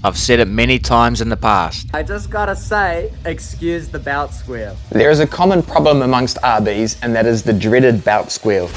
I've said it many times in the past. I just gotta say, excuse the belt squeal. There is a common problem amongst RBs, and that is the dreaded belt squeal.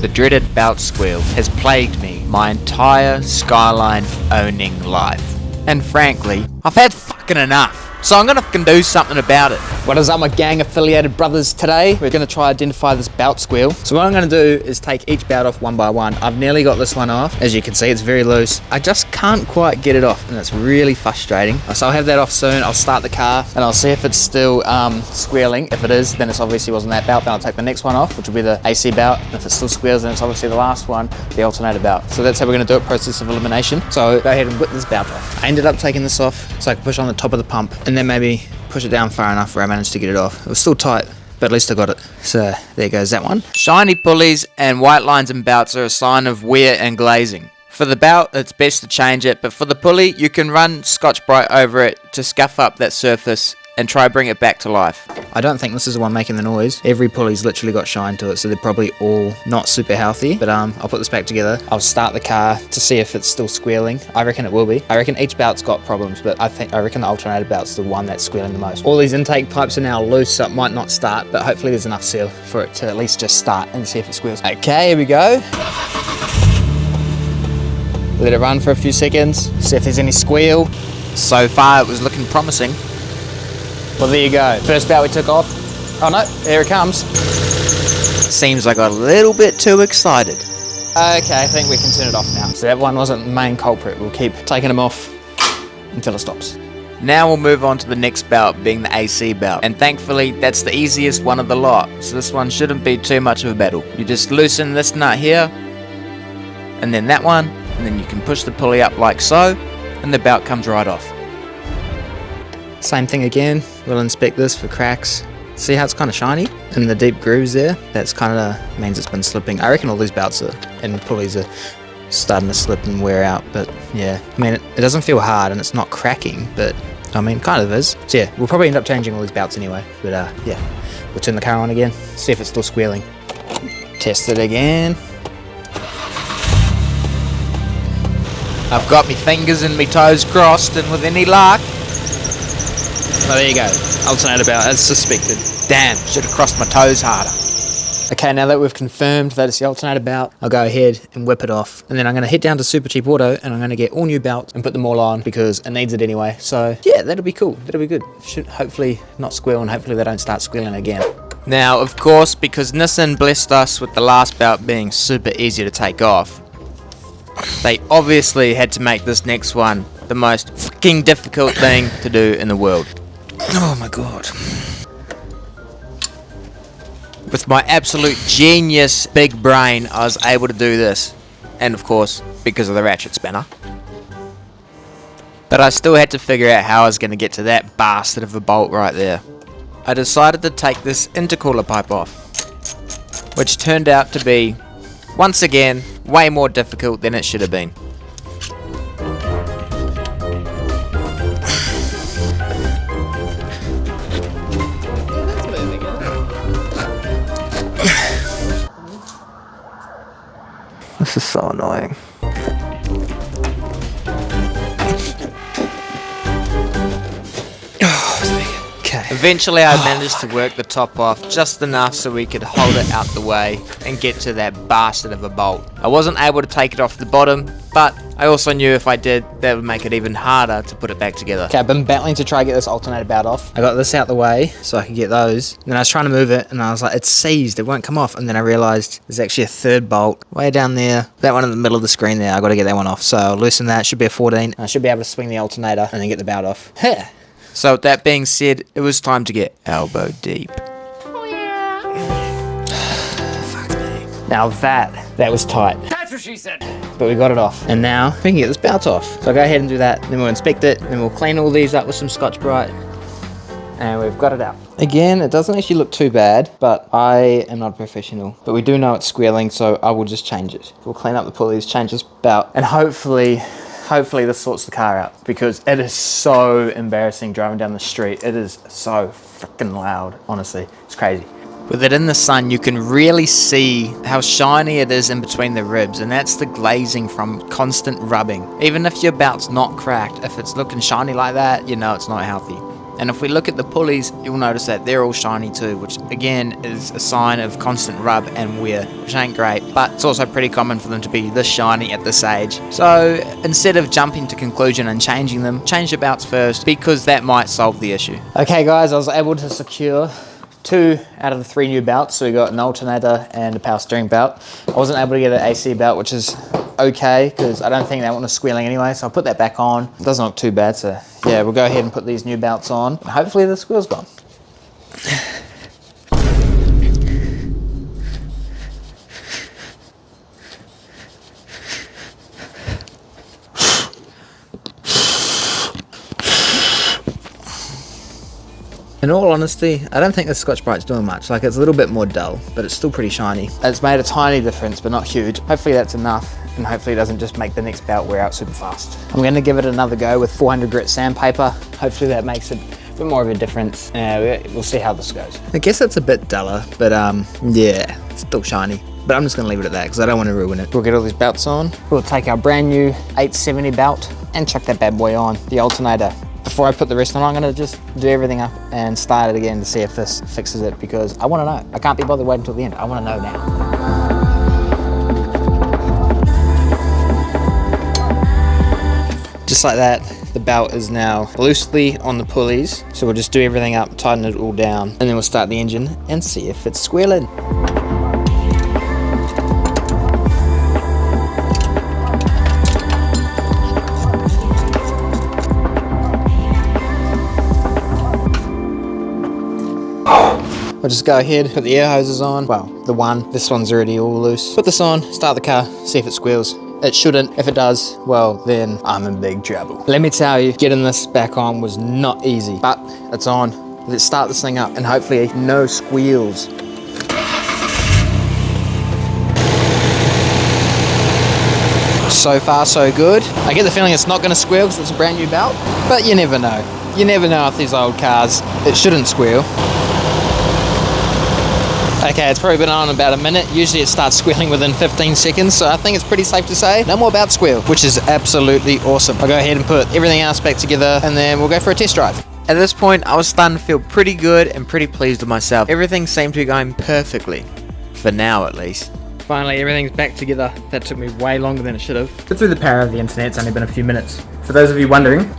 The dreaded belt squeal has plagued me my entire Skyline owning life. And frankly, I've had fucking enough. So I'm gonna fucking do something about it. What is up, my gang affiliated brothers? Today we're gonna try identify this belt squeal. So what I'm gonna do is take each belt off one by one. I've nearly got this one off. As you can see, it's very loose. I just can't quite get it off, and it's really frustrating. So I'll have that off soon. I'll start the car and I'll see if it's still squealing. If it is, then it obviously wasn't that belt. Then I'll take the next one off, which will be the AC belt. And if it still squeals, then it's obviously the last one, the alternator belt. So that's how we're gonna do it, process of elimination. So go ahead and whip this belt off. I ended up taking this off so I could push on the top of the pump, and then maybe push it down far enough where I managed to get it off. It was still tight, but at least I got it. So there goes that one. Shiny pulleys and white lines and belts are a sign of wear and glazing. For the belt, it's best to change it, but for the pulley, you can run Scotch-Brite over it to scuff up that surface and try bring it back to life. I don't think this is the one making the noise. Every pulley's literally got shine to it, so they're probably all not super healthy. But I'll put this back together. I'll start the car to see if it's still squealing. I reckon it will be. I reckon each belt's got problems, but I reckon the alternator belt's the one that's squealing the most. All these intake pipes are now loose, so it might not start, but hopefully there's enough seal for it to at least just start and see if it squeals. Okay, here we go. Let it run for a few seconds, see if there's any squeal. So far, it was looking promising. Well, there you go. First belt we took off. Oh no, here it comes. Seems I got a little bit too excited. Okay, I think we can turn it off now. So that one wasn't the main culprit. We'll keep taking them off until it stops. Now we'll move on to the next belt, being the AC belt. And thankfully, that's the easiest one of the lot. So this one shouldn't be too much of a battle. You just loosen this nut here, and then that one, and then you can push the pulley up like so, and the belt comes right off. Same thing again. We'll inspect this for cracks. See how it's kind of shiny in the deep grooves there? That's kind of means it's been slipping. I reckon all these belts and pulleys are starting to slip and wear out, but yeah. I mean, it doesn't feel hard and it's not cracking, but I mean, kind of is. So yeah, we'll probably end up changing all these belts anyway, but yeah. We'll turn the car on again, see if it's still squealing. Test it again. I've got my fingers and my toes crossed, and with any luck... Oh, there you go. Alternator belt, as suspected. Damn, should have crossed my toes harder. Okay, now that we've confirmed that it's the alternator belt, I'll go ahead and whip it off. And then I'm going to head down to Super Cheap Auto and I'm going to get all new belts and put them all on because it needs it anyway. So yeah, that'll be cool. That'll be good. Should hopefully not squeal, and hopefully they don't start squealing again. Now, of course, because Nissan blessed us with the last belt being super easy to take off, they obviously had to make this next one the most fucking difficult thing to do in the world. Oh my god. With my absolute genius big brain, I was able to do this. And of course, because of the ratchet spanner. But I still had to figure out how I was going to get to that bastard of a bolt right there. I decided to take this intercooler pipe off, which turned out to be, once again, way more difficult than it should have been. This is so annoying. Okay. Eventually I managed to work the top off just enough so we could hold it out the way and get to that bastard of a bolt. I wasn't able to take it off the bottom, but I also knew if I did, that would make it even harder to put it back together. Okay, I've been battling to try and get this alternator belt off. I got this out the way so I could get those. And then I was trying to move it and I was like, it's seized, it won't come off. And then I realized there's actually a third bolt way down there. That one in the middle of the screen there, I got to get that one off. So I'll loosen that, it should be a 14. I should be able to swing the alternator and then get the belt off. So with that being said, it was time to get elbow deep. Oh yeah. Fuck me. Now that was tight. That's what she said. But we got it off. And now we can get this belt off. So I'll go ahead and do that. Then we'll inspect it. Then we'll clean all these up with some Scotch-Brite. And we've got it out. Again, it doesn't actually look too bad, but I am not a professional. But we do know it's squealing, so I will just change it. We'll clean up the pulleys, change this belt, and hopefully this sorts the car out, because it is so embarrassing driving down the street. It is so freaking loud, honestly. It's crazy. With it in the sun, you can really see how shiny it is in between the ribs, and that's the glazing from constant rubbing. Even if your belt's not cracked, if it's looking shiny like that, you know it's not healthy. And if we look at the pulleys, you'll notice that they're all shiny too, which again is a sign of constant rub and wear, which ain't great, but it's also pretty common for them to be this shiny at this age. So instead of jumping to conclusion and changing them, change your belts first, because that might solve the issue. Okay guys, I was able to secure 2 out of the 3 new belts. So we got an alternator and a power steering belt. I wasn't able to get an AC belt, which is okay, because I don't think that one was squealing anyway, so I'll put that back on. It doesn't look too bad, so yeah, we'll go ahead and put these new belts on. Hopefully the squeal's gone. In all honesty, I don't think the Scotch-Brite's doing much. Like, it's a little bit more dull, but it's still pretty shiny. It's made a tiny difference, but not huge. Hopefully that's enough, and hopefully it doesn't just make the next belt wear out super fast. I'm gonna give it another go with 400 grit sandpaper. Hopefully that makes it a bit more of a difference. We'll see how this goes. I guess it's a bit duller, but yeah, it's still shiny. But I'm just gonna leave it at that, because I don't want to ruin it. We'll get all these belts on. We'll take our brand new 870 belt and chuck that bad boy on, the alternator. Before I put the rest on, I'm gonna just do everything up and start it again to see if this fixes it, because I wanna know. I can't be bothered waiting until the end. I wanna know now. Just like that, the belt is now loosely on the pulleys. So we'll just do everything up, tighten it all down, and then we'll start the engine and see if it's squealing. We'll just go ahead, put the air hoses on. Well, this one's already all loose. Put this on, start the car, see if it squeals. It shouldn't. If it does, well, then I'm in big trouble. Let me tell you, getting this back on was not easy, but it's on. Let's start this thing up and hopefully no squeals. So far, so good. I get the feeling it's not gonna squeal because it's a brand new belt, but you never know. You never know with these old cars. It shouldn't squeal. Okay, it's probably been on about a minute. Usually it starts squealing within 15 seconds, so I think it's pretty safe to say no more belt squeal, which is absolutely awesome. I'll go ahead and put everything else back together, and then we'll go for a test drive. At this point, I was starting to feel pretty good and pretty pleased with myself. Everything seemed to be going perfectly, for now at least. Finally, everything's back together. That took me way longer than it should have. But through the power of the internet, it's only been a few minutes. For those of you wondering,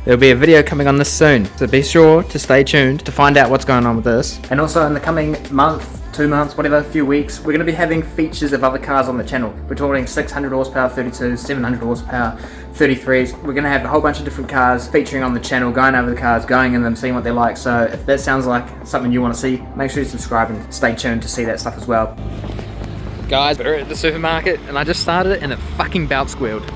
there'll be a video coming on this soon, so be sure to stay tuned to find out what's going on with this. And also in the coming month, 2 months, whatever, a few weeks, we're going to be having features of other cars on the channel. We're talking 600 horsepower 32s, 700 horsepower 33s. We're going to have a whole bunch of different cars featuring on the channel, going over the cars, going in them, seeing what they're like. So if that sounds like something you want to see, make sure you subscribe and stay tuned to see that stuff as well. Guys, we're at the supermarket and I just started it and it fucking belt squealed.